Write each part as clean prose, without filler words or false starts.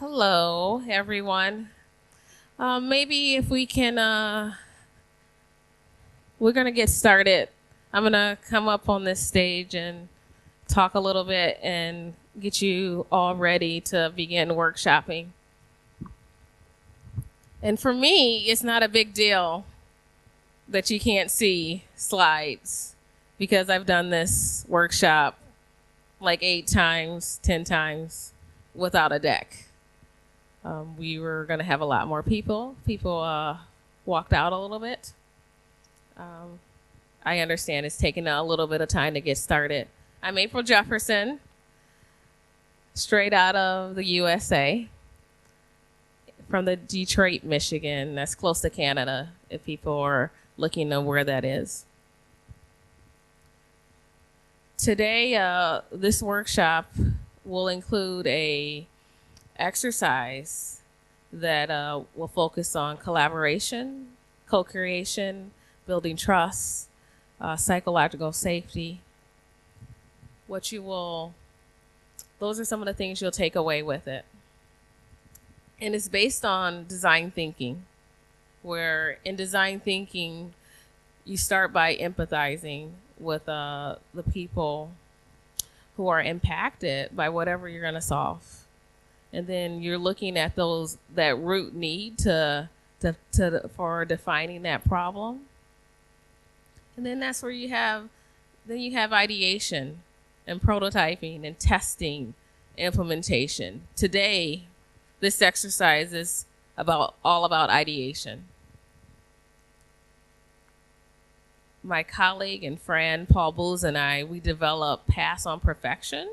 Hello, everyone. Maybe if we can, we're going to get started. I'm going to come up on this stage and talk a little bit and get you all ready to begin workshopping. And for me, it's not a big deal that you can't see slides because I've done this workshop like 8 times, 10 times without a deck. We were going to have a lot more people. People walked out a little bit. I understand it's taking a little bit of time to get started. I'm April Jefferson, straight out of the USA, from the Detroit, Michigan. That's close to Canada, if people are looking at where that is. Today, this workshop will include a exercise that will focus on collaboration, co-creation, building trust, psychological safety. Those are some of the things you'll take away with it. And it's based on design thinking, where in design thinking, you start by empathizing with the people who are impacted by whatever you're going to solve. And then you're looking at that root need for defining that problem. And then that's where you have ideation and prototyping and testing, implementation. Today, this exercise is all about ideation. My colleague and friend Paul Booz and I, we developed Pass on Perfection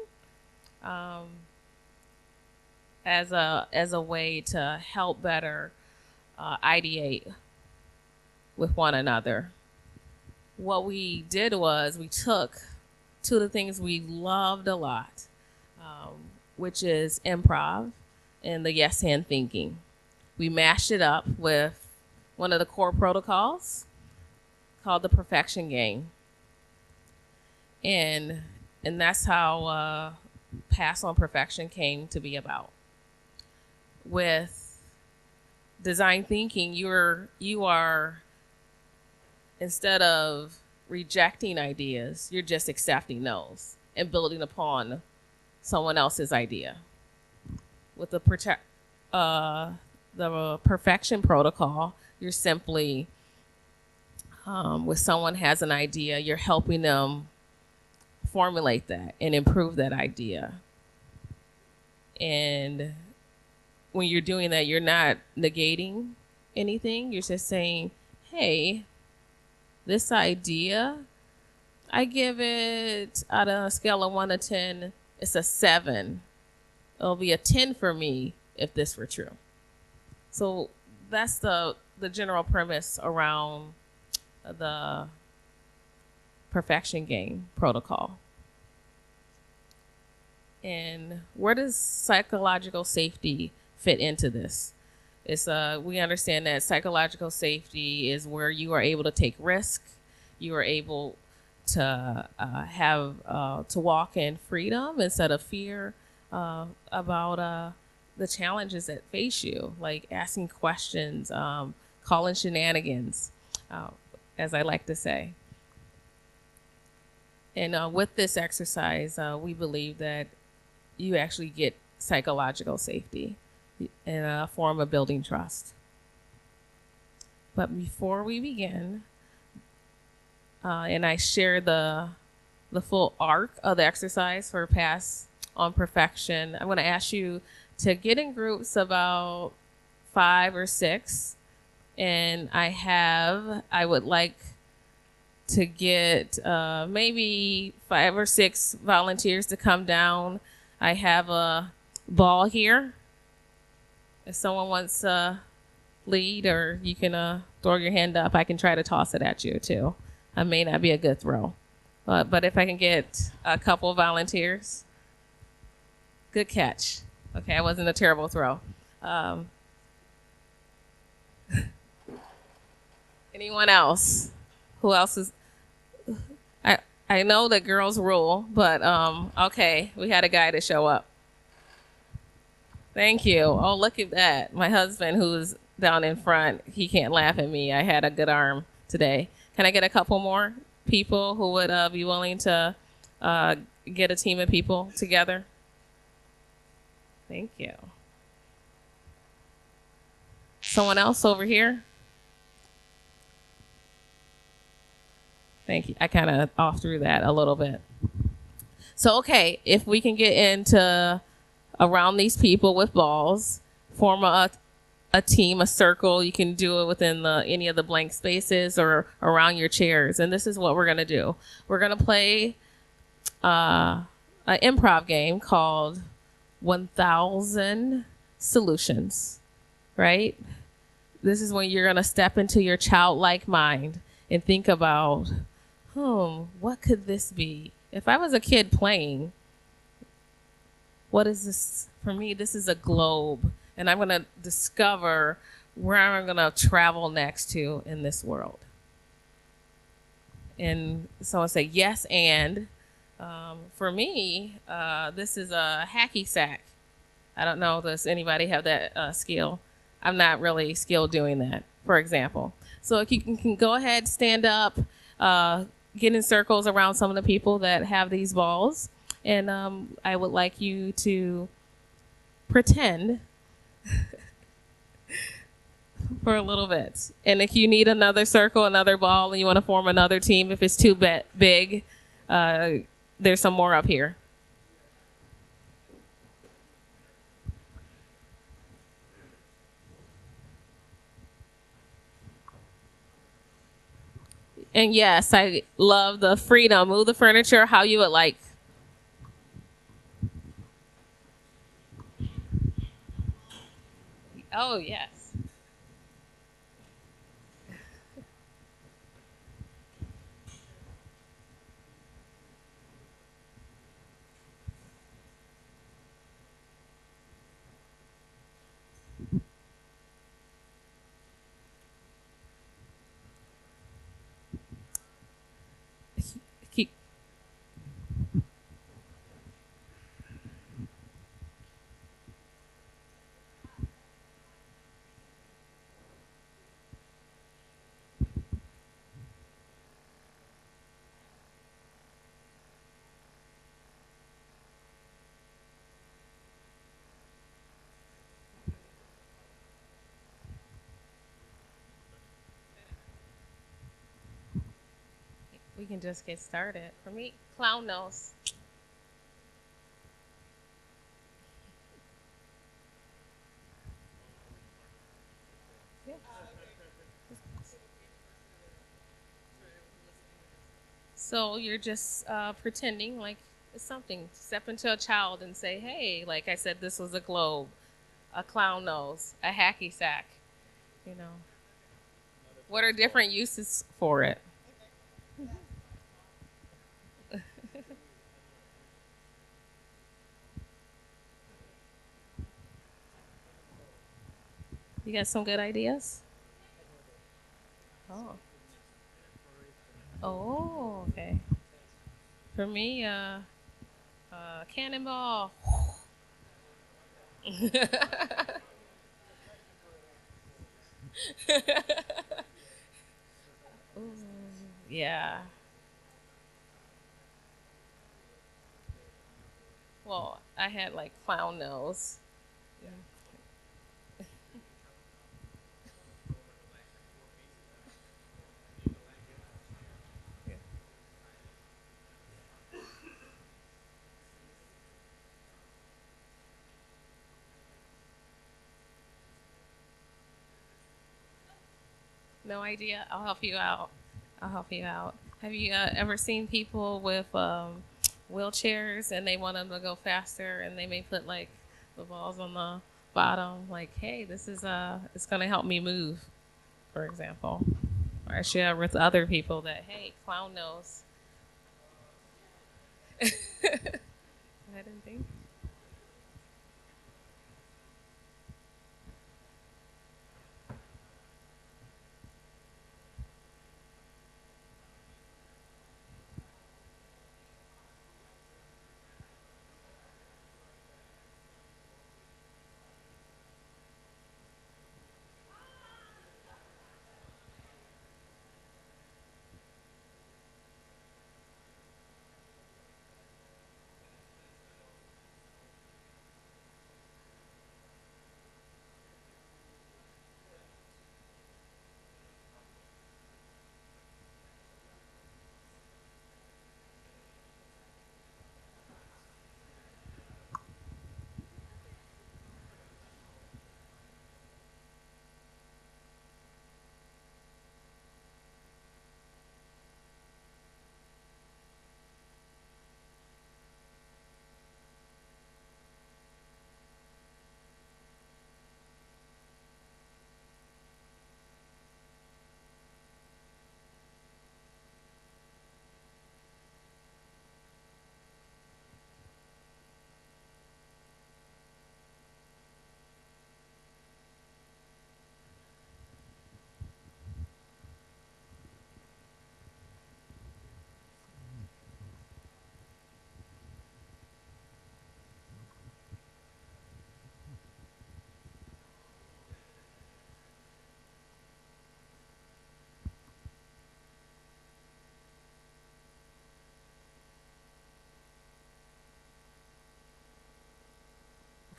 as a way to help better ideate with one another. What we did was we took two of the things we loved a lot, which is improv and the yes and thinking. We mashed it up with one of the core protocols called the perfection game. And that's how Pass on Perfection came to be about. With design thinking, you are instead of rejecting ideas, you're just accepting those and building upon someone else's idea. With the perfection protocol, you're simply when someone has an idea, you're helping them formulate that and improve that idea. And when you're doing that, you're not negating anything. You're just saying, hey, this idea, I give it, out of a scale of 1 to 10, it's a 7. It'll be a 10 for me if this were true. So that's the general premise around the perfection game protocol. And where does psychological safety fit into this? We understand that psychological safety is where you are able to take risk, you are able to to walk in freedom instead of fear about the challenges that face you, like asking questions, calling shenanigans, as I like to say. And with this exercise, we believe that you actually get psychological safety in a form of building trust. But before we begin, and I share the full arc of the exercise for Pass on Perfection, I'm going to ask you to get in groups about 5 or 6. And I would like to get maybe 5 or 6 volunteers to come down. I have a ball here. If someone wants to lead, or you can throw your hand up, I can try to toss it at you too. I may not be a good throw, but if I can get a couple volunteers, good catch. Okay, it wasn't a terrible throw. Anyone else? Who else is? I know that girls rule, but okay, we had a guy to show up. Thank you. Oh, look at that. My husband, who's down in front, he can't laugh at me. I had a good arm today. Can I get a couple more people who would be willing to uh, get a team of people together? Thank you. Someone else over here? Thank you. I kind of off through that a little bit. So, okay, if we can get into around these people with balls, form a team, a circle. You can do it within any of the blank spaces or around your chairs. And this is what we're going to do. We're going to play an improv game called 1000 Solutions, right? This is when you're going to step into your childlike mind and think about, what could this be? If I was a kid playing, what is this? For me, this is a globe, and I'm going to discover where I'm going to travel next to in this world. And someone say, yes, and for me, this is a hacky sack. I don't know, does anybody have that skill? I'm not really skilled doing that, for example. So if you can go ahead, stand up, get in circles around some of the people that have these balls. And I would like you to pretend for a little bit. And if you need another circle, another ball, and you want to form another team, if it's too big, there's some more up here. And yes, I love the freedom. Move the furniture how you would like. Oh, yes. Keep. We can just get started. For me, clown nose. Yeah. So you're just pretending like it's something. Step into a child and say, hey, like I said, this was a globe, a clown nose, a hacky sack. You know, what are different uses for it? You got some good ideas? Oh. Oh, okay. For me, cannonball. Ooh, yeah. Well, I had like clown nose. No idea. I'll help you out. I'll help you out. Have you ever seen people with wheelchairs and they want them to go faster and they may put like the balls on the bottom, like, hey, this is it's gonna help me move, for example. Or share with other people that, hey, clown nose. I didn't think.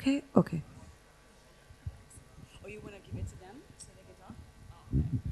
Okay, okay. Or you want to give it to them so they can talk? Oh, okay.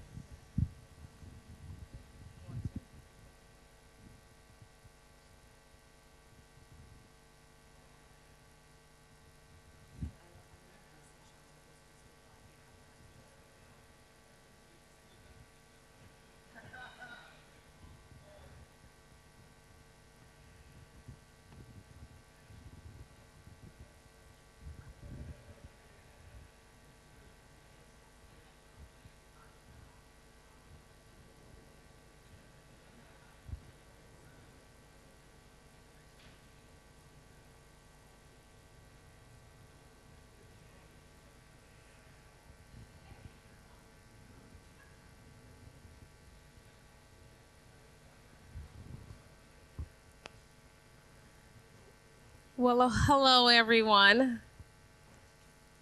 Well, hello everyone.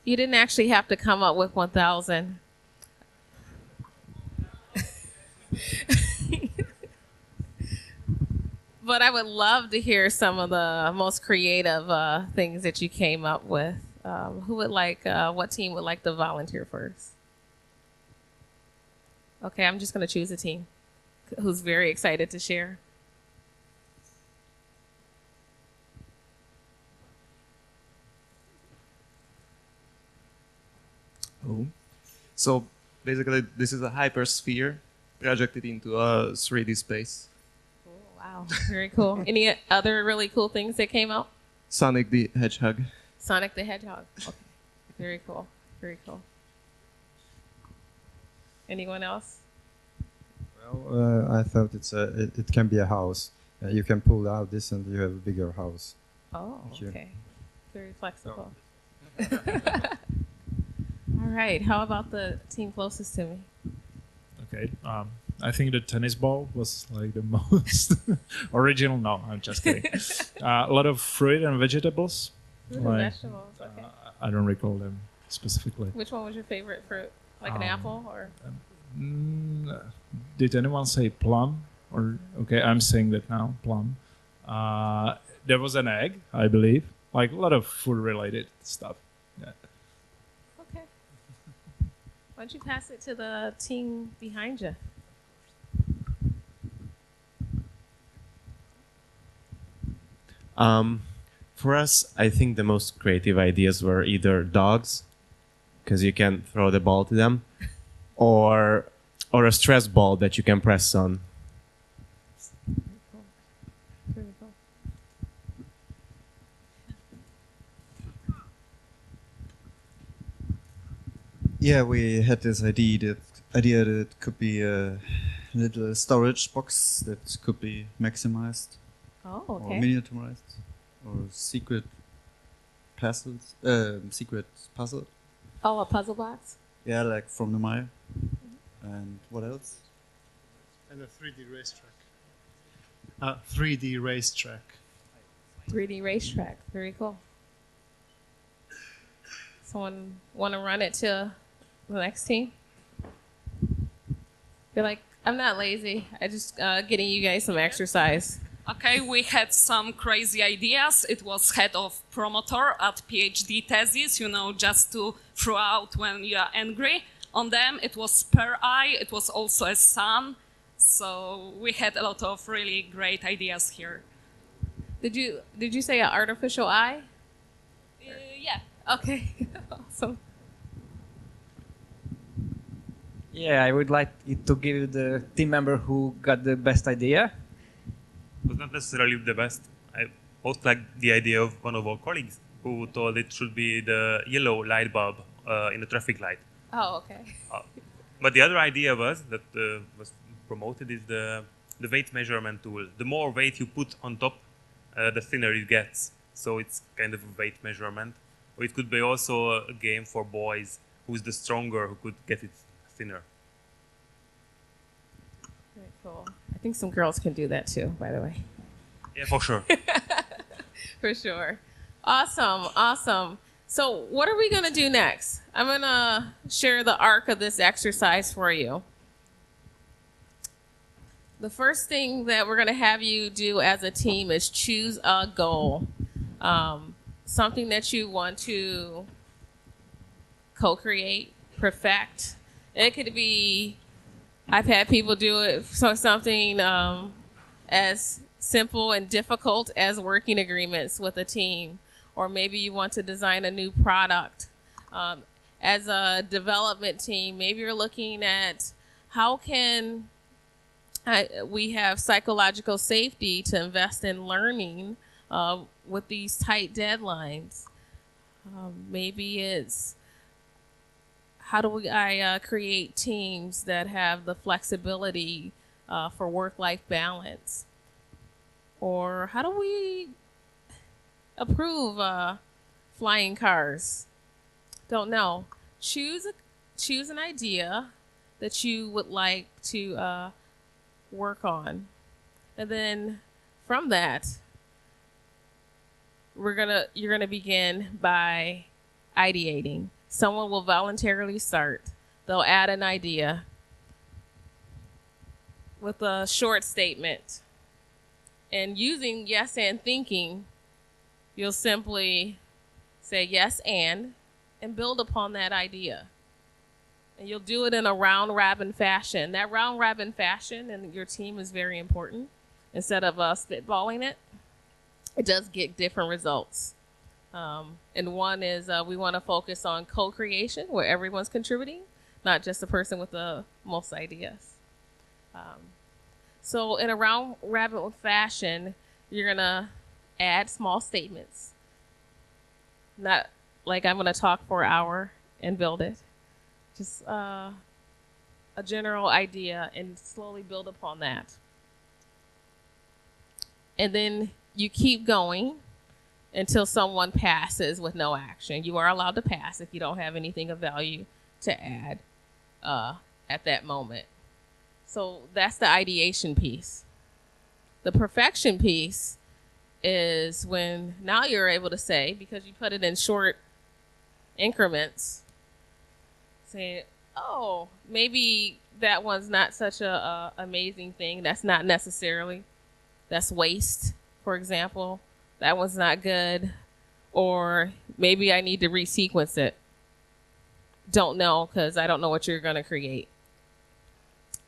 You didn't actually have to come up with 1,000. But I would love to hear some of the most creative things that you came up with. What team would like to volunteer first? Okay, I'm just going to choose a team who's very excited to share. Oh. So basically, this is a hypersphere projected into a 3D space. Oh, wow, very cool. Any other really cool things that came out? Sonic the Hedgehog. Sonic the Hedgehog. Okay, very cool. Very cool. Anyone else? Well, I thought it can be a house. You can pull out this and you have a bigger house. Oh, Thank you. okay. Very flexible. All right. How about the team closest to me? Okay. I think the tennis ball was like the most original. No, I'm just kidding. A lot of fruit and vegetables. Fruit and vegetables. Okay. I don't recall them specifically. Which one was your favorite fruit? Like an apple or? Did anyone say plum? Or okay, I'm saying that now. Plum. There was an egg, I believe. Like a lot of food-related stuff. Yeah. Okay. Why don't you pass it to the team behind you? For us, I think the most creative ideas were either dogs, because you can throw the ball to them, or a stress ball that you can press on. Very cool. Very cool. Yeah, we had this idea that it could be a little storage box that could be maximized Oh, or okay. miniaturized or secret puzzles. Secret puzzle. Oh, a puzzle box? Yeah, like from the Maya. And what else? And a 3D racetrack. 3D racetrack. 3D racetrack. Very cool. Someone want to run it to the next team? You're like, I'm not lazy. I just getting you guys some exercise. Okay, we had some crazy ideas. It was head of promoter at PhD thesis, just to throw out when you are angry on them. It was per eye. It was also a sun. So we had a lot of really great ideas here. Did you say an artificial eye? Yeah. Okay. Awesome. Yeah, I would like it to give the team member who got the best idea. It was not necessarily the best. I most liked the idea of one of our colleagues who told it should be the yellow light bulb in the traffic light. Oh, okay. But the other idea was that was promoted is the weight measurement tool. The more weight you put on top, the thinner it gets. So it's kind of a weight measurement. Or it could be also a game for boys who's the stronger who could get it thinner. Very cool. I think some girls can do that too, by the way. Yeah, for sure. For sure. Awesome. Awesome. So what are we going to do next? I'm going to share the arc of this exercise for you. The first thing that we're going to have you do as a team is choose a goal. something that you want to co-create, perfect. It could be, I've had people do it so something as simple and difficult as working agreements with a team, or maybe you want to design a new product. As a development team, maybe you're looking at how can we have psychological safety to invest in learning with these tight deadlines. Maybe it's how do I create teams that have the flexibility for work-life balance? Or how do we approve flying cars? Don't know. Choose an idea that you would like to work on, and then from that, you're gonna begin by ideating. Someone will voluntarily start. They'll add an idea with a short statement, and using yes and thinking, you'll simply say yes and build upon that idea. And you'll do it in a round robin fashion. That round robin fashion and your team is very important. Instead of spitballing it, it does get different results. And one is we want to focus on co-creation where everyone's contributing, not just the person with the most ideas. So in a round robin fashion, you're going to add small statements. Not like I'm going to talk for an hour and build it. Just a general idea and slowly build upon that. And then you keep going until someone passes with no action. You are allowed to pass if you don't have anything of value to add at that moment. So that's the ideation piece. The perfection piece is when now you're able to say, because you put it in short increments, say, oh, maybe that one's not such a amazing thing. That's not necessarily. That's waste, for example. That one's not good. Or maybe I need to resequence it. Don't know, because I don't know what you're going to create.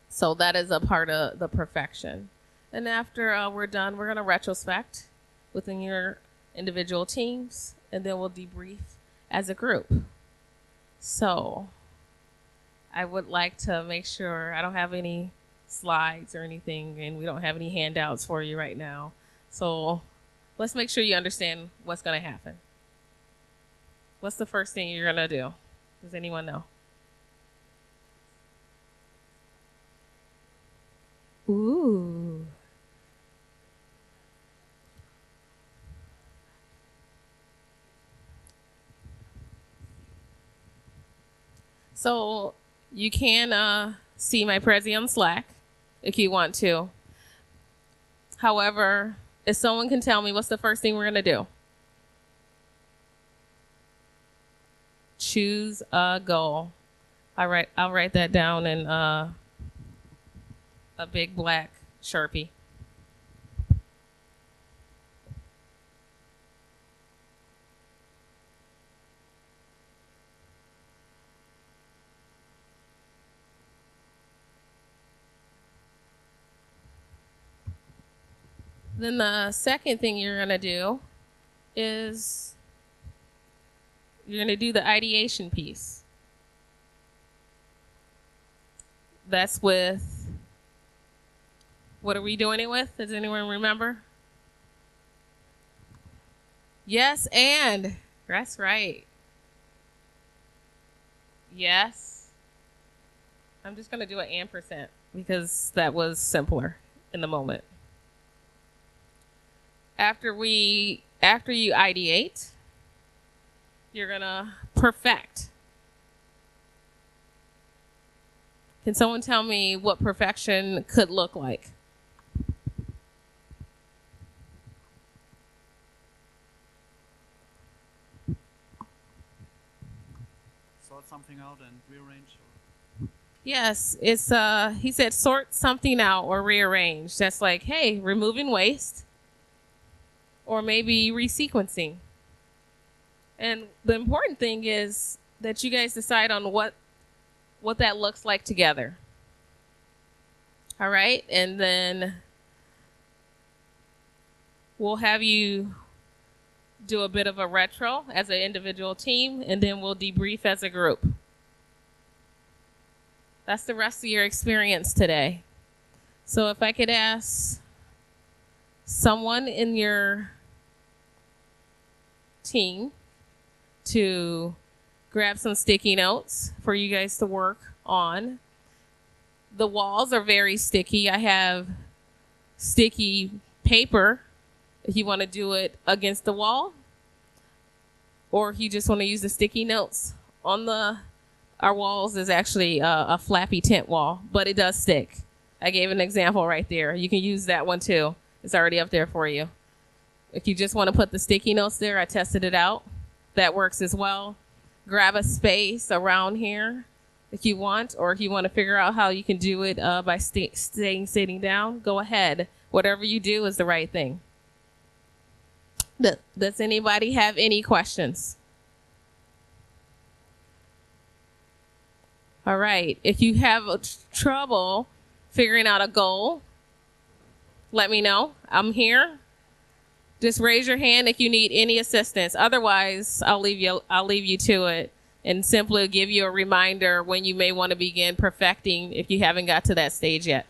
So that is a part of the perfection. And after we're done, we're going to retrospect within your individual teams, and then we'll debrief as a group. So I would like to make sure I don't have any slides or anything, and we don't have any handouts for you right now. So let's make sure you understand what's going to happen. What's the first thing you're going to do? Does anyone know? Ooh. So you can see my Prezi on Slack if you want to. However, if someone can tell me what's the first thing we're going to do? Choose a goal. I'll write that down in a big black Sharpie. Then the second thing you're going to do is you're going to do the ideation piece. That's with, what are we doing it with? Does anyone remember? Yes, and. That's right. Yes. I'm just going to do an ampersand because that was simpler in the moment. After you ideate, you're going to perfect. Can someone tell me what perfection could look like? Sort something out and rearrange? Yes, it's he said sort something out or rearrange. That's like, hey, removing waste. Or maybe resequencing. And the important thing is that you guys decide on what that looks like together. All right? And then we'll have you do a bit of a retro as an individual team, and then we'll debrief as a group. That's the rest of your experience today. So if I could ask someone in your team to grab some sticky notes for you guys to work on. The walls are very sticky. I have sticky paper if you want to do it against the wall, or if you just want to use the sticky notes on our walls is actually a flappy tent wall, but it does stick. I gave an example right there. You can use that one too. It's already up there for you. If you just want to put the sticky notes there, I tested it out. That works as well. Grab a space around here if you want, or if you want to figure out how you can do it by staying sitting down, go ahead. Whatever you do is the right thing. Does anybody have any questions? All right. If you have trouble figuring out a goal, let me know. I'm here. Just raise your hand if you need any assistance. Otherwise, I'll leave you to it and simply give you a reminder when you may want to begin perfecting if you haven't got to that stage yet.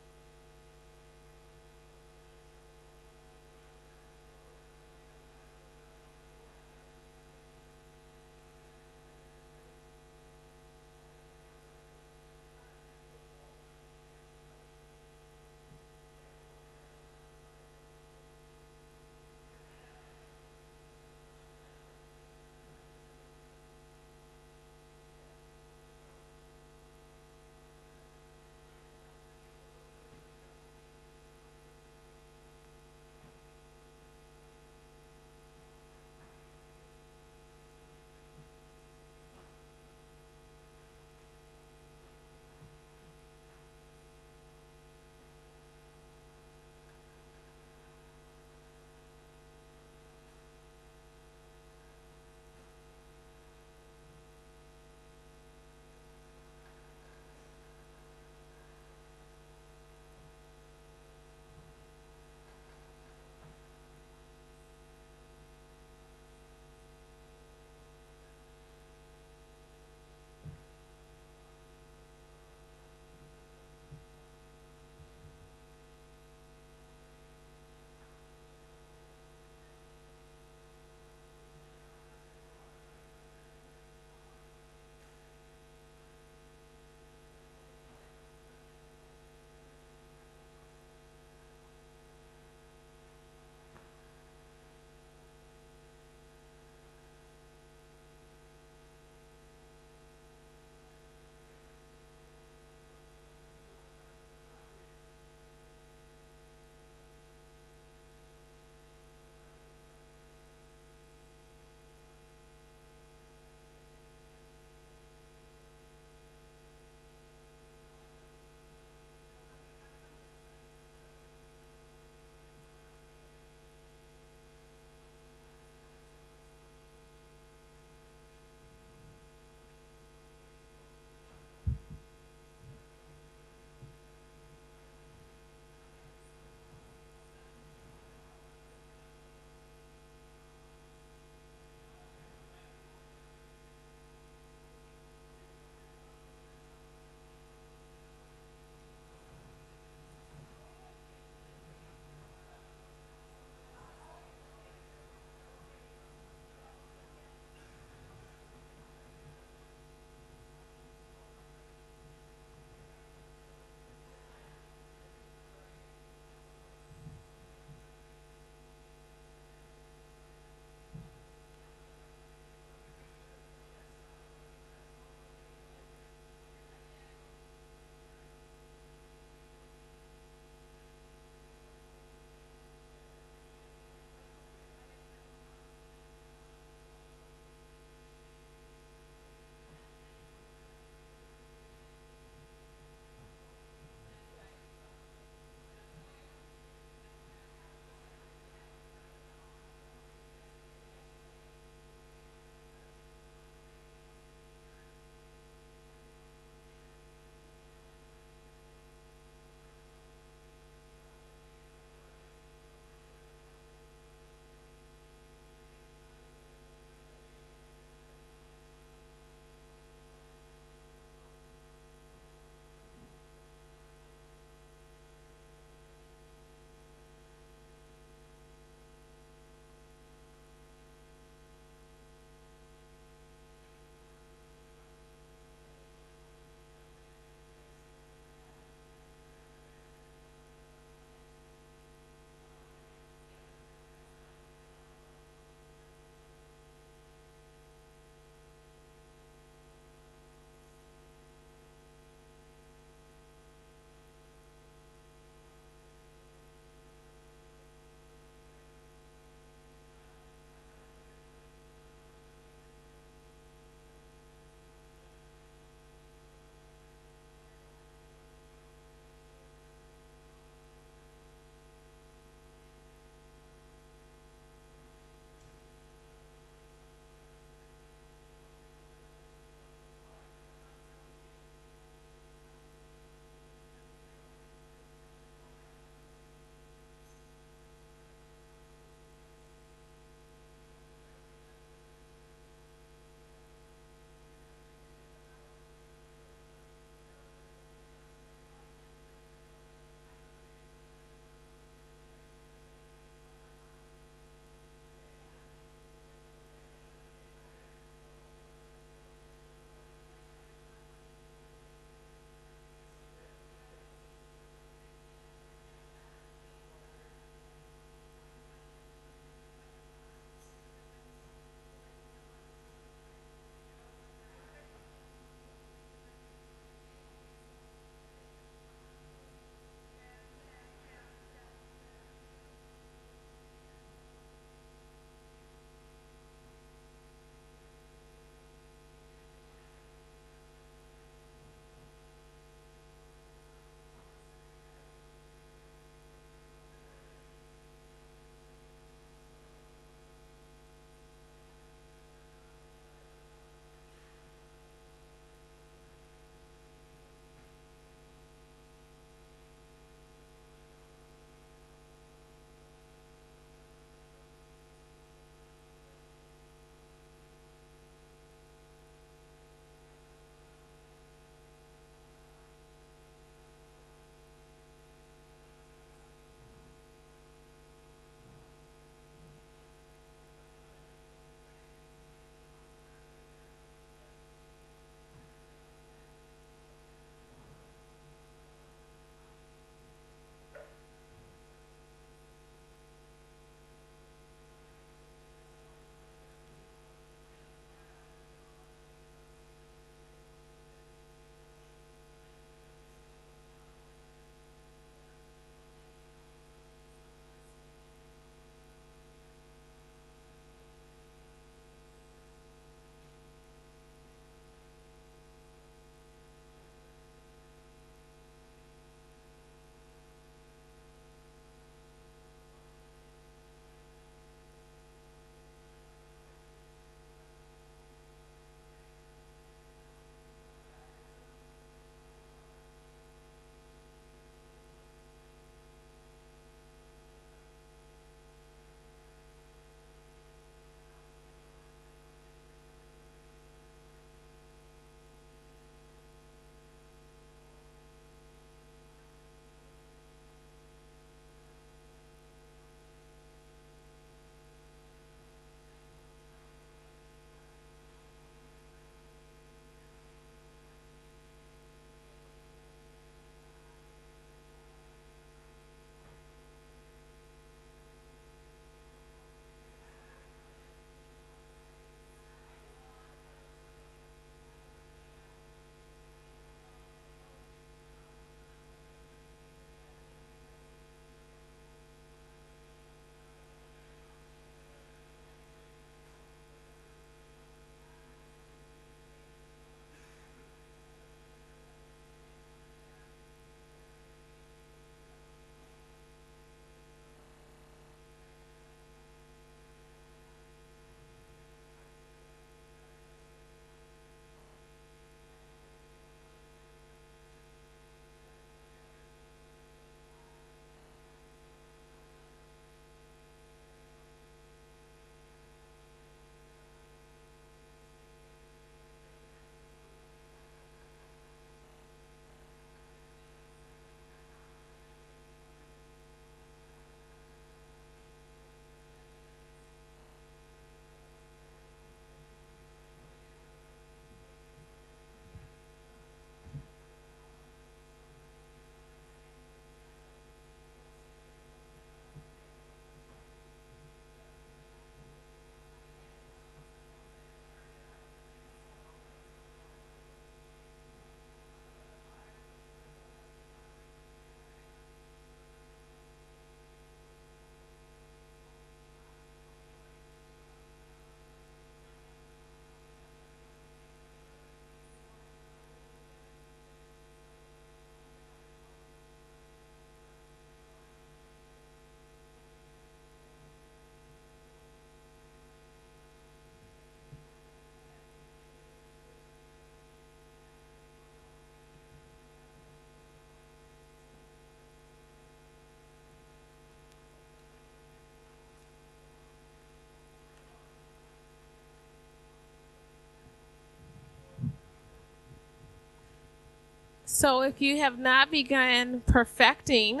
So if you have not begun perfecting,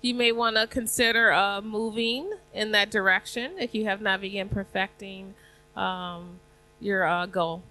you may want to consider moving in that direction if you have not begun perfecting your goal.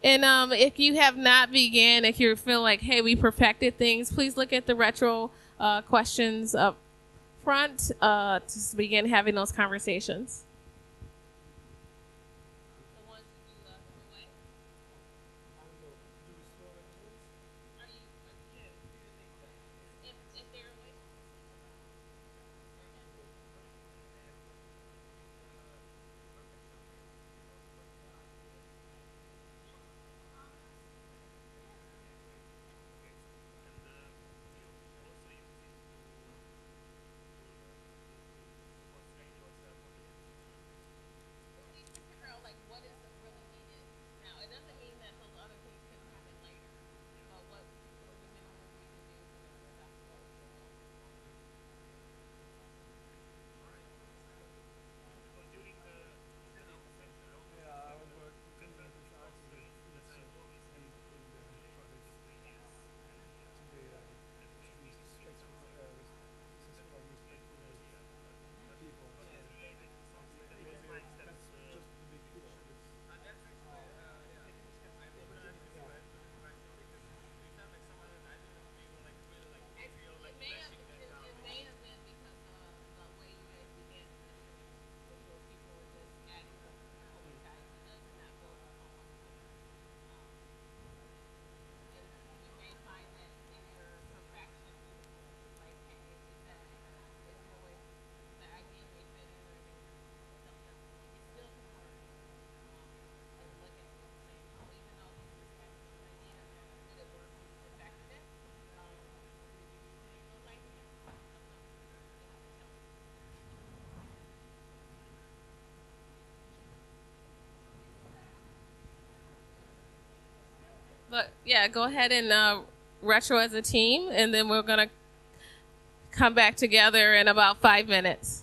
And if you have not began, if you feel like, hey, we perfected things, please look at the retro questions up front to begin having those conversations. But yeah, go ahead and retro as a team, and then we're gonna come back together in about 5 minutes.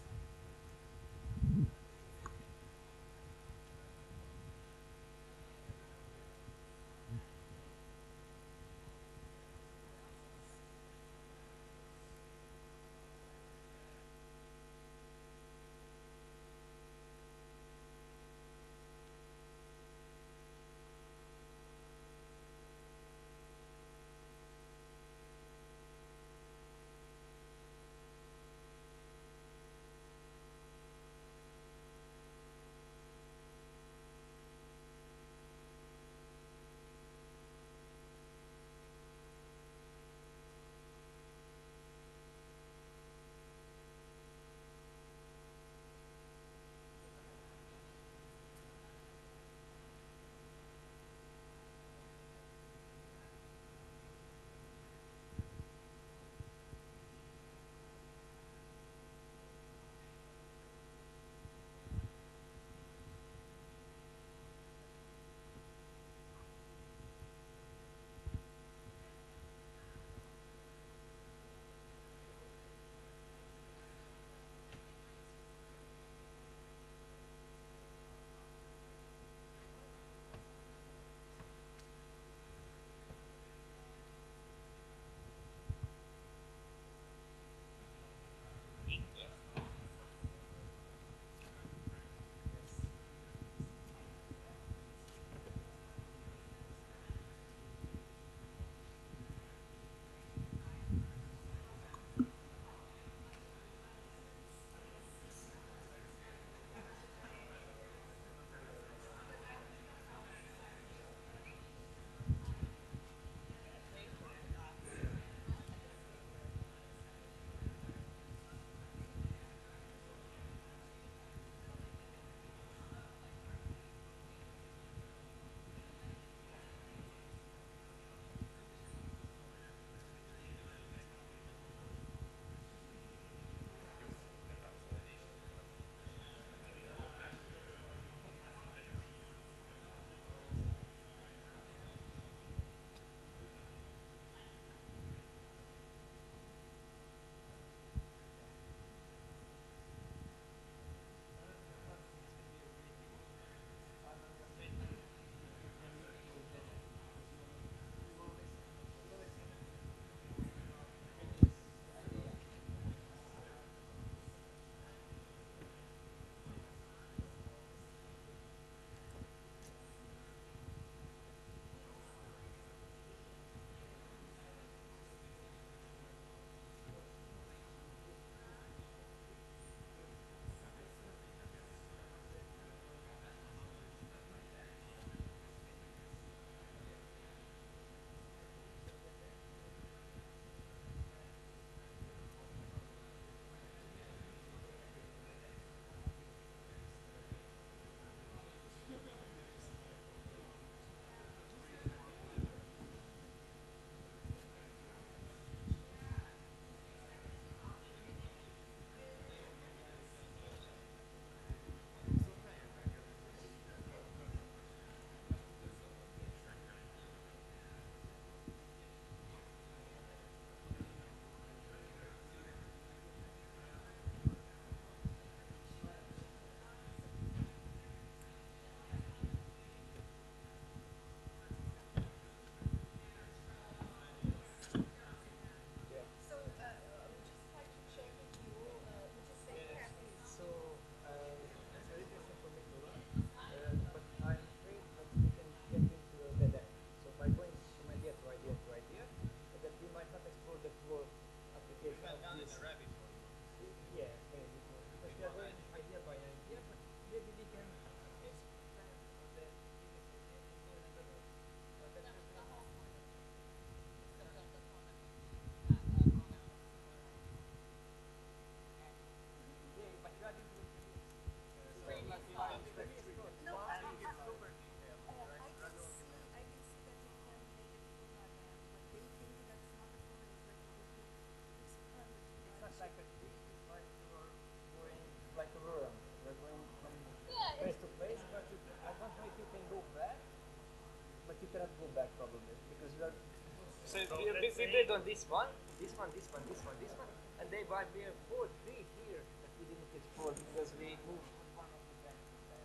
cannot go back probably because we are. So we build on this one, this one, this one, this one, this one, and they might be a 4, 3 here, but we didn't hit 4 because we moved one of the branches there.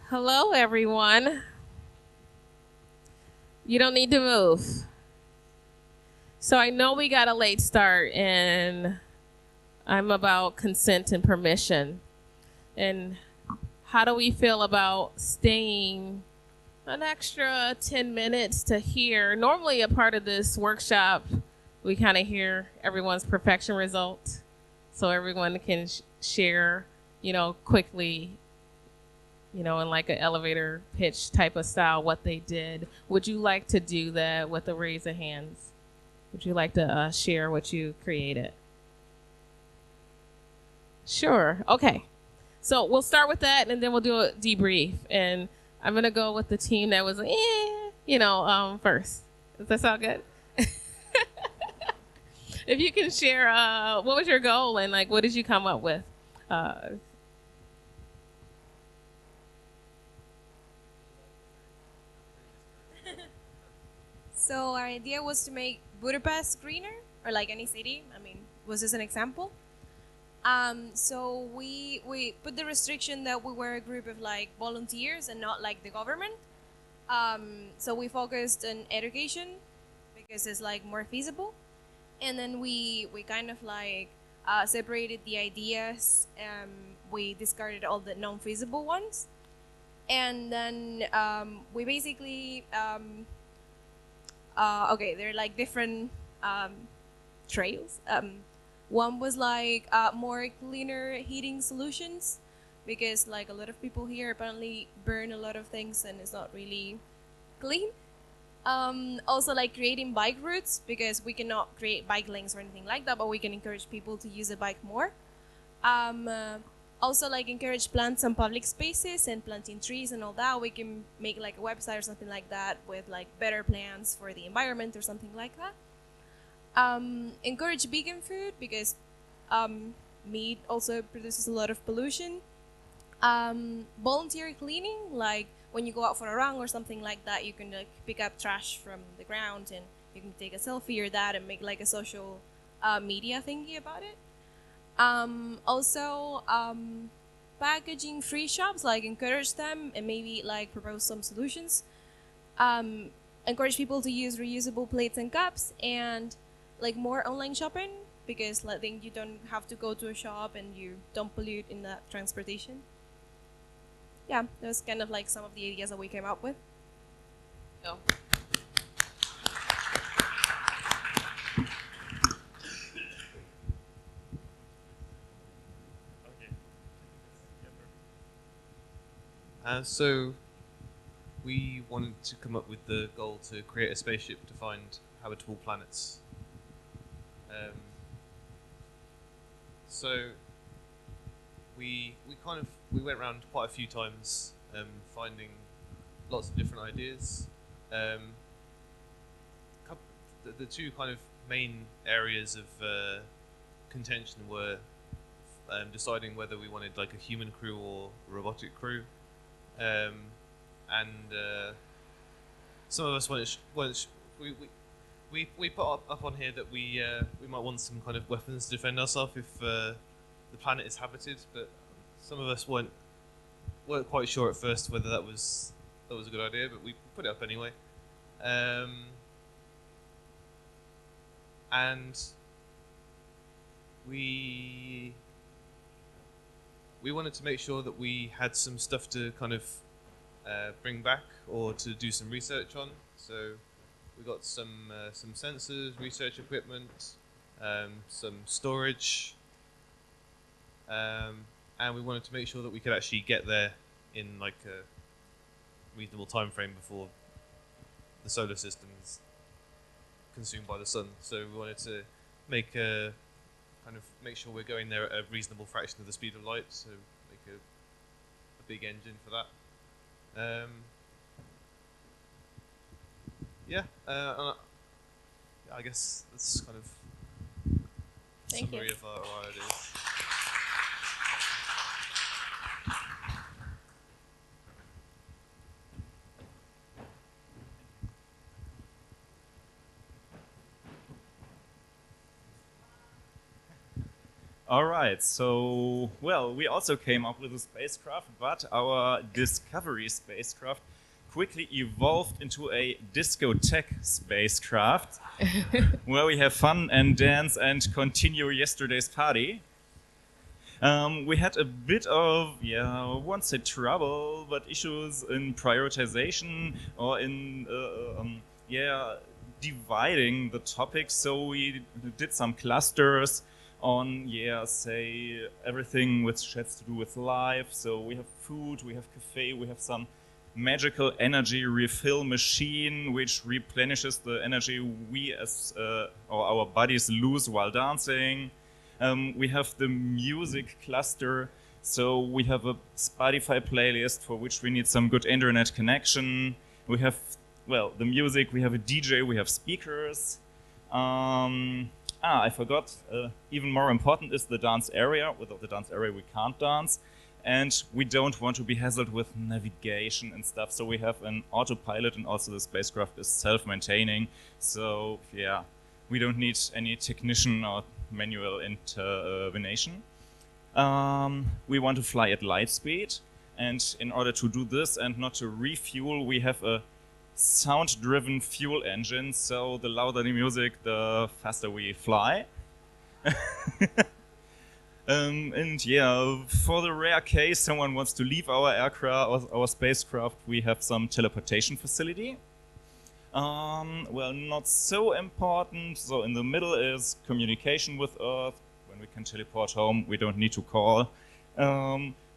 Hello, everyone. You don't need to move. So I know we got a late start, and I'm about consent and permission. And how do we feel about staying an extra 10 minutes to hear? Normally, a part of this workshop, we kind of hear everyone's perfection result, so everyone can share, quickly, in like an elevator pitch type of style, what they did. Would you like to do that with a raise of hands? Would you like to share what you created? Sure. Okay. So we'll start with that, and then we'll do a debrief. And I'm gonna go with the team that was, first. Does that sound good? If you can share, what was your goal and like what did you come up with? So our idea was to make Budapest greener, or like any city. I mean, was this an example? So we put the restriction that we were a group of like volunteers and not like the government. So we focused on education because it's like more feasible, and then we kind of like separated the ideas. We discarded all the non-feasible ones, and then we basically okay, they're like different trails. One was like more cleaner heating solutions, because like a lot of people here apparently burn a lot of things and it's not really clean. Also like creating bike routes, because we cannot create bike lanes or anything like that, but we can encourage people to use the bike more. Also like encourage plants on public spaces and planting trees and all that. We can make like a website or something like that with like better plans for the environment or something like that. Encourage vegan food, because meat also produces a lot of pollution. Volunteer cleaning, like when you go out for a run or something like that, you can like pick up trash from the ground and you can take a selfie or that and make like a social media thingy about it. Also, packaging free shops, like encourage them and maybe like propose some solutions. Encourage people to use reusable plates and cups, and like more online shopping, because like then you don't have to go to a shop and you don't pollute in that transportation. Yeah, that was kind of like some of the ideas that we came up with. Oh. So we wanted to come up with the goal to create a spaceship to find habitable planets. So we went around quite a few times, finding lots of different ideas. The two kind of main areas of contention were deciding whether we wanted like a human crew or a robotic crew. and some of us we put up on here that we might want some kind of weapons to defend ourselves if the planet is habited, but some of us weren't quite sure at first whether that was a good idea, but we put it up anyway. And we wanted to make sure that we had some stuff to kind of bring back or to do some research on. So we got some sensors, research equipment, some storage, and we wanted to make sure that we could actually get there in like a reasonable time frame before the solar system is consumed by the sun. So we wanted to make sure we're going there at a reasonable fraction of the speed of light. So make a big engine for that. I guess that's kind of Thank summary you. of our ideas. All right, so, well, we also came up with a spacecraft, but our Discovery spacecraft quickly evolved into a discotheque spacecraft where we have fun and dance and continue yesterday's party. We had a bit of, I won't say trouble, but issues in prioritization or in, dividing the topics. So we did some clusters on, say everything which has to do with life. So we have food, we have cafe, we have some magical energy refill machine which replenishes the energy we as or our bodies lose while dancing. We have the music cluster, so we have a Spotify playlist for which we need some good internet connection. We have, well, the music, we have a DJ, we have speakers. I forgot, even more important is the dance area. Without the dance area we can't dance. And we don't want to be hassled with navigation and stuff, so we have an autopilot, and also the spacecraft is self-maintaining. So, we don't need any technician or manual intervention. We want to fly at light speed, and in order to do this and not to refuel, we have a sound-driven fuel engine, so the louder the music, the faster we fly. For the rare case someone wants to leave our aircraft or our spacecraft, we have some teleportation facility. Well, not so important. So in the middle is communication with Earth. When we can teleport home, we don't need to call.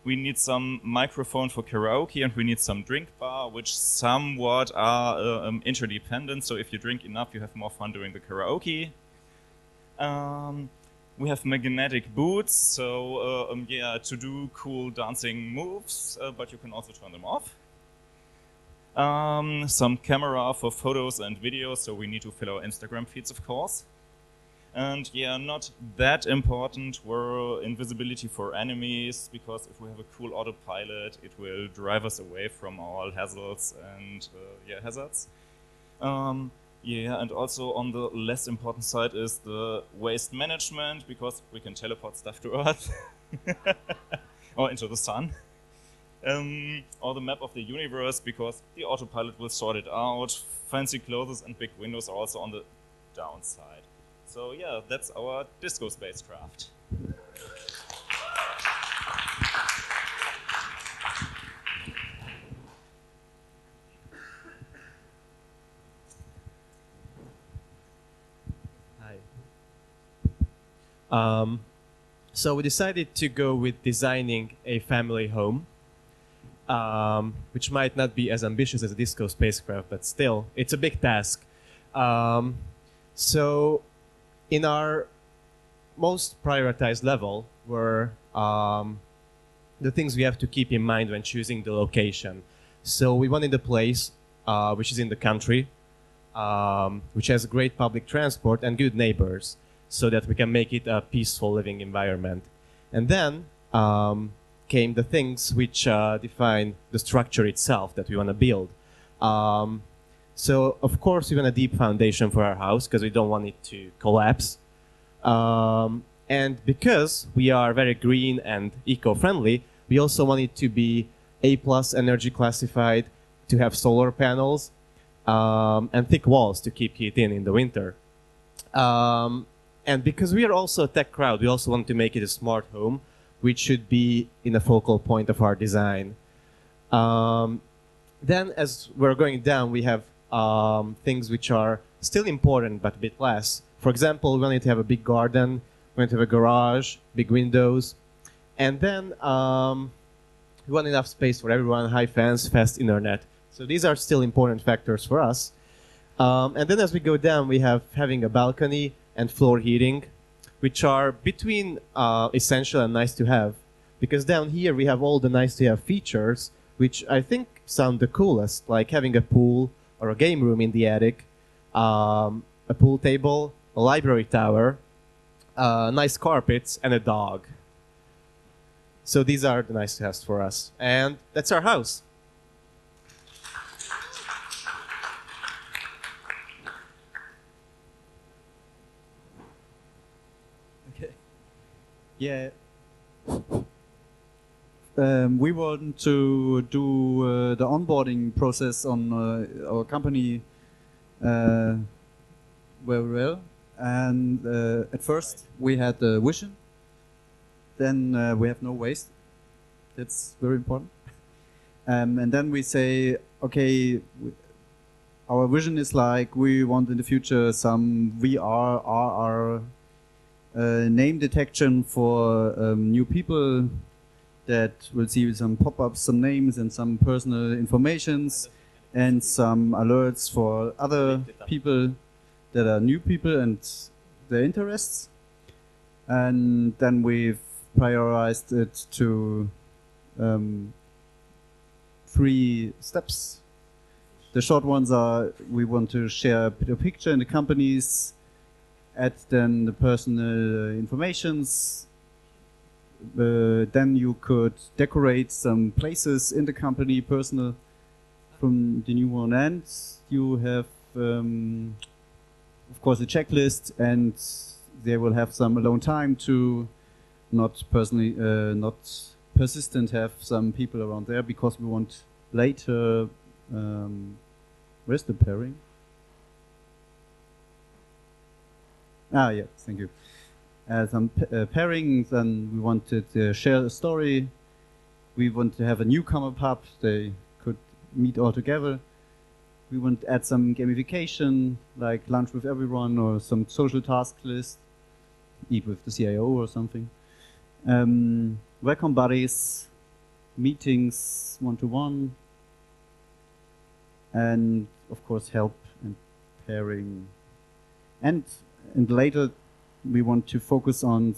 We need some microphone for karaoke, and we need some drink bar, which somewhat are interdependent. So if you drink enough, you have more fun during the karaoke. We have magnetic boots, so to do cool dancing moves, but you can also turn them off. Some camera for photos and videos, so we need to fill our Instagram feeds, of course. And not that important were invisibility for enemies, because if we have a cool autopilot, it will drive us away from all hassles and hazards. And also on the less important side is the waste management, because we can teleport stuff to Earth or into the sun. Or the map of the universe, because the autopilot will sort it out. Fancy clothes and big windows are also on the downside. So that's our disco spacecraft. So we decided to go with designing a family home, which might not be as ambitious as a disco spacecraft, but still, it's a big task. So in our most prioritized level were the things we have to keep in mind when choosing the location. So we wanted a place which is in the country, which has great public transport and good neighbors, so that we can make it a peaceful living environment. And then came the things which define the structure itself that we want to build. So, of course, we want a deep foundation for our house because we don't want it to collapse. And because we are very green and eco-friendly, we also want it to be A+ energy classified, to have solar panels, and thick walls to keep heat in the winter. And because we are also a tech crowd, we also want to make it a smart home, which should be in a focal point of our design. Then, as we're going down, we have things which are still important, but a bit less. For example, we wanted to have a big garden, we wanted to have a garage, big windows, and then we want enough space for everyone, high fans, fast internet. So these are still important factors for us. And then as we go down, we have having a balcony and floor heating, which are between essential and nice to have. Because down here we have all the nice to have features, which I think sound the coolest, like having a pool or a game room in the attic, a pool table, a library tower, nice carpets, and a dog. So these are the nice to haves for us. And that's our house. Yeah. We want to do the onboarding process on our company very well. And at first we had the vision. Then we have no waste. That's very important. And then we say, okay, our vision is like we want in the future some VR, RR, name detection for new people that will see some pop-ups, some names and some personal informations, and some alerts for other people that are new people and their interests. And then we've prioritized it to 3 steps. The short ones are we want to share a picture in the companies, add then the personal informations. Then you could decorate some places in the company, personal, from the new one. And you have, of course, a checklist, and they will have some alone time to not persistent have some people around there, because we want later, where's the pairing? Ah, yeah, thank you. Some pairings, and we wanted to share a story. We want to have a newcomer pub. They could meet all together. We want to add some gamification, like lunch with everyone or some social task list. Eat with the CIO or something. Welcome buddies, meetings one-to-one, and of course help and pairing. And later we want to focus on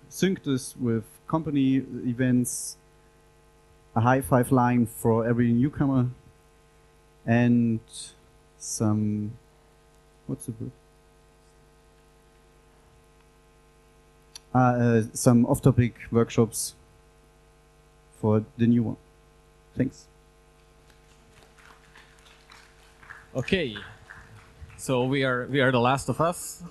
sync this with company events, a high five line for every newcomer, and some, what's the word? Some off-topic workshops for the new one. Thanks. Okay, so we are the last of us.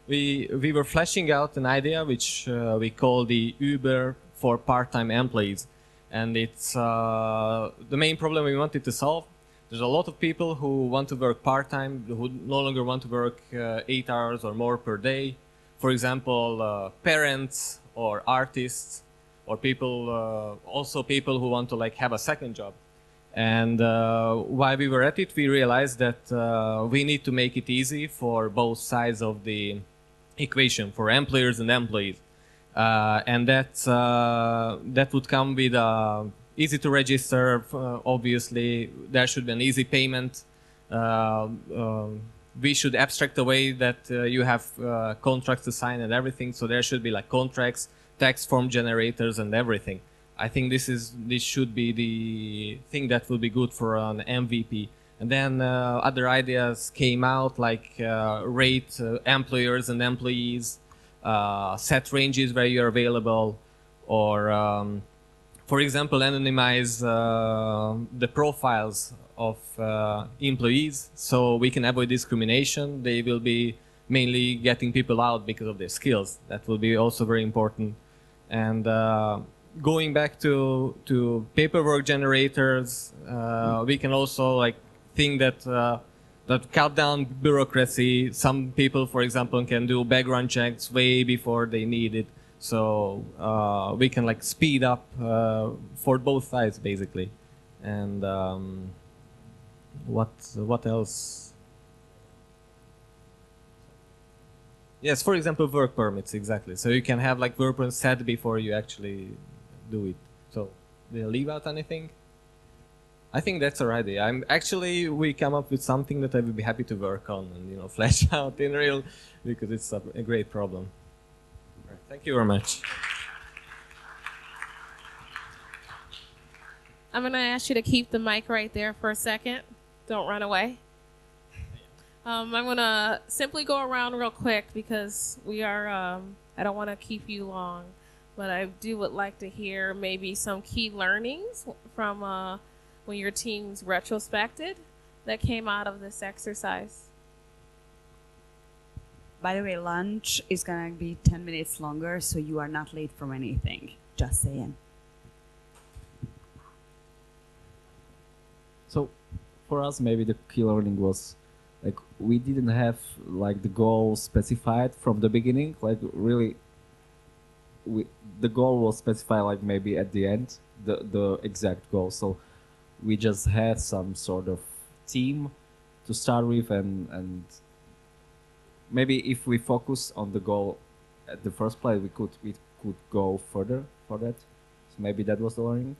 We were fleshing out an idea which we call the Uber for part-time employees, and it's the main problem we wanted to solve. There's a lot of people who want to work part-time, who no longer want to work 8 hours or more per day. For example, parents or artists, or people, also people who want to like have a second job. And while we were at it, we realized that we need to make it easy for both sides of the equation, for employers and employees. And that would come with easy to register, obviously. There should be an easy payment. We should abstract away that you have contracts to sign and everything, so there should be like contracts, tax form generators and everything. I think this should be the thing that will be good for an MVP. And then other ideas came out, like rate employers and employees, set ranges where you're available, or for example, anonymize the profiles of employees so we can avoid discrimination. They will be mainly getting people out because of their skills. That will be also very important. And going back to paperwork generators, we can also like think that that cut down bureaucracy. Some people, for example, can do background checks way before they need it. So we can like speed up for both sides basically. And what else? Yes, for example, work permits, exactly. So you can have like work permits set before you actually do it. So did I leave out anything? I think that's our idea. We come up with something that I would be happy to work on and flesh out in real, because it's a great problem. Thank you very much. I'm going to ask you to keep the mic right there for a second. Don't run away. I'm going to simply go around real quick because we are, I don't want to keep you long, but I would like to hear maybe some key learnings from when your team's retrospected that came out of this exercise. By the way, lunch is going to be 10 minutes longer, so you are not late from anything. Just saying. So for us, maybe the key learning was like we didn't have like the goal specified from the beginning. Like really, the goal was specified like maybe at the end, the exact goal. So we just had some sort of team to start with, and maybe if we focus on the goal at the first place, we could go further for that. So maybe that was the learning.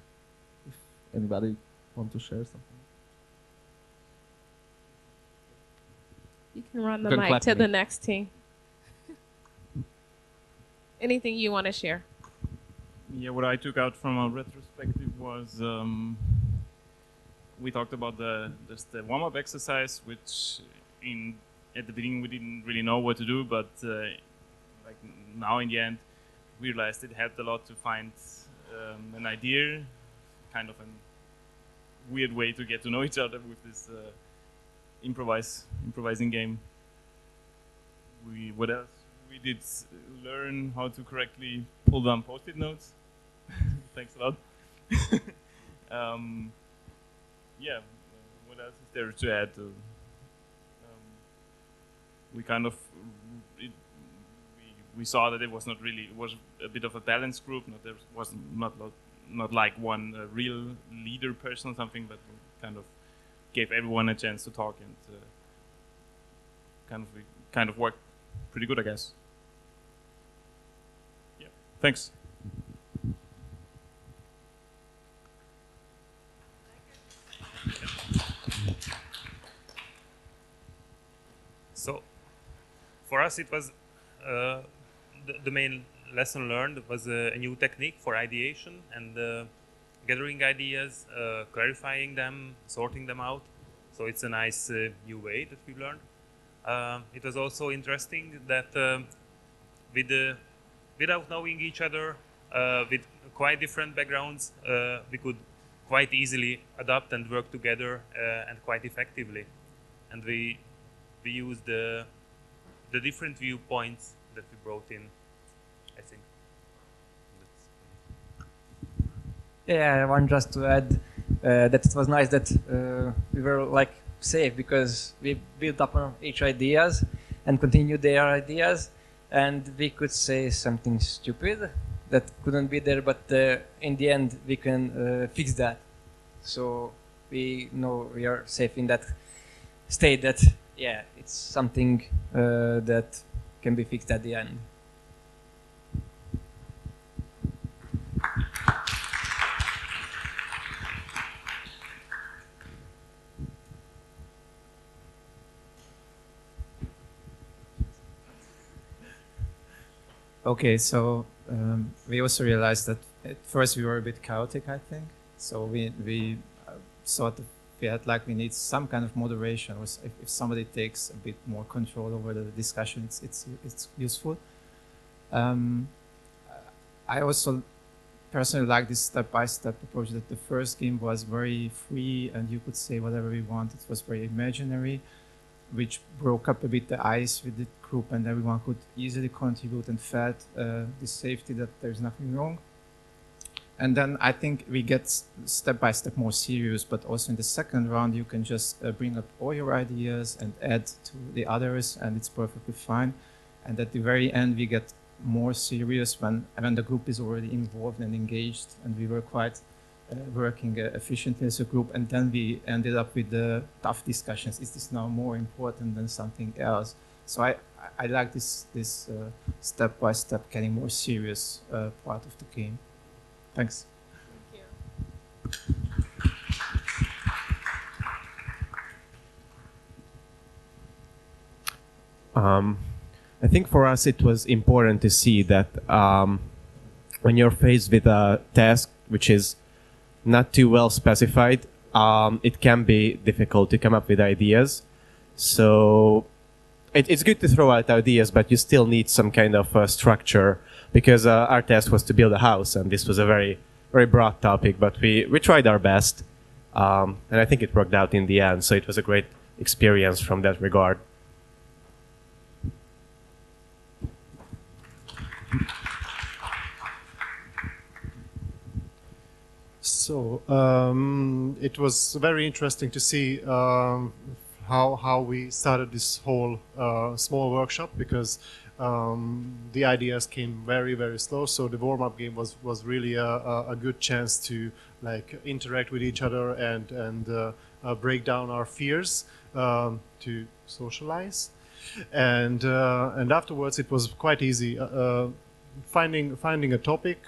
If anybody want to share something? You can run the mic to the next team. Anything you want to share? Yeah, what I took out from a retrospective was we talked about the warm-up exercise, which at the beginning we didn't really know what to do, but like now in the end we realized it helped a lot to find an idea, kind of a weird way to get to know each other with this improvising game. What else? We did learn how to correctly pull down post-it notes. Thanks a lot. Yeah, what else is there to add? We kind of we saw that it was not really, it was a bit of a balanced group. There was not like one real leader person or something, but we kind of gave everyone a chance to talk, and kind of worked pretty good, I guess. Yeah, thanks. So, for us, it was the main lesson learned was a new technique for ideation and gathering ideas, clarifying them, sorting them out. So it's a nice new way that we learned. It was also interesting that without knowing each other, with quite different backgrounds, we could quite easily adapt and work together and quite effectively. And we used the different viewpoints that we brought in, I think. Yeah, I want just to add that it was nice that we were like safe, because we built up on each ideas and continued their ideas, and we could say something stupid that couldn't be there, but in the end we can fix that. So we know we are safe in that state that, yeah, it's something that can be fixed at the end. Okay, so we also realized that at first we were a bit chaotic, I think. So we thought the we had like we need some kind of moderation, or if somebody takes a bit more control over the discussion, it's useful. I also personally like this step-by-step approach, that the first game was very free and you could say whatever we want. It was very imaginary, which broke up a bit the ice with the group, and everyone could easily contribute and felt the safety that there's nothing wrong. And then I think we get step-by-step more serious, but also in the second round you can just bring up all your ideas and add to the others, and it's perfectly fine. And at the very end we get more serious when the group is already involved and engaged, and we were quite working efficiently as a group, and then we ended up with the tough discussions. Is this now more important than something else? So I like this step-by-step getting more serious part of the game. Thanks. Thank you. I think for us it was important to see that when you're faced with a task which is not too well specified, it can be difficult to come up with ideas. So it's good to throw out ideas, but you still need some kind of structure, because our task was to build a house, and this was a very, very broad topic, but we tried our best, and I think it worked out in the end. So it was a great experience from that regard. So it was very interesting to see how we started this whole small workshop, because the ideas came very, very slow. So the warm-up game was really a good chance to like interact with each other and break down our fears, to socialize. And afterwards it was quite easy. Finding a topic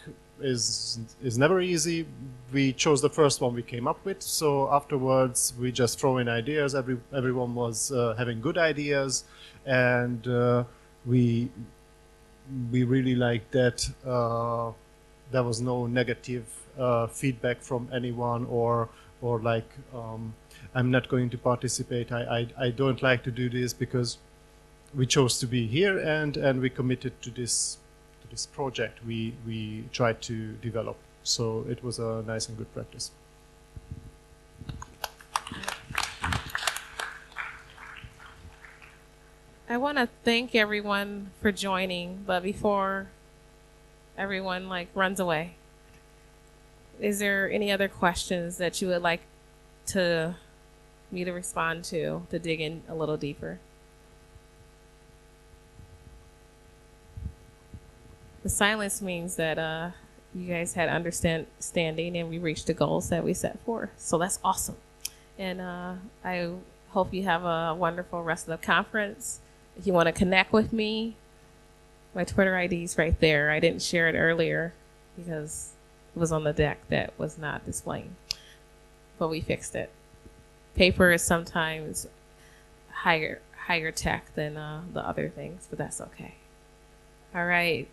is never easy. We chose the first one we came up with, so afterwards we just throw in ideas. Everyone was having good ideas, and we really liked that. There was no negative feedback from anyone, or like I'm not going to participate, I don't like to do this, because we chose to be here and we committed to this project we tried to develop. So it was a nice and good practice. I want to thank everyone for joining, but before everyone like runs away, is there any other questions that you would like me to respond to dig in a little deeper? The silence means that you guys had understanding and we reached the goals that we set forth. So that's awesome. And I hope you have a wonderful rest of the conference. If you want to connect with me, my Twitter ID is right there. I didn't share it earlier because it was on the deck that was not displaying, but we fixed it. Paper is sometimes higher tech than the other things, but that's okay. All right.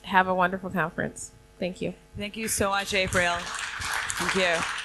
Have a wonderful conference. Thank you. Thank you so much, April. Thank you.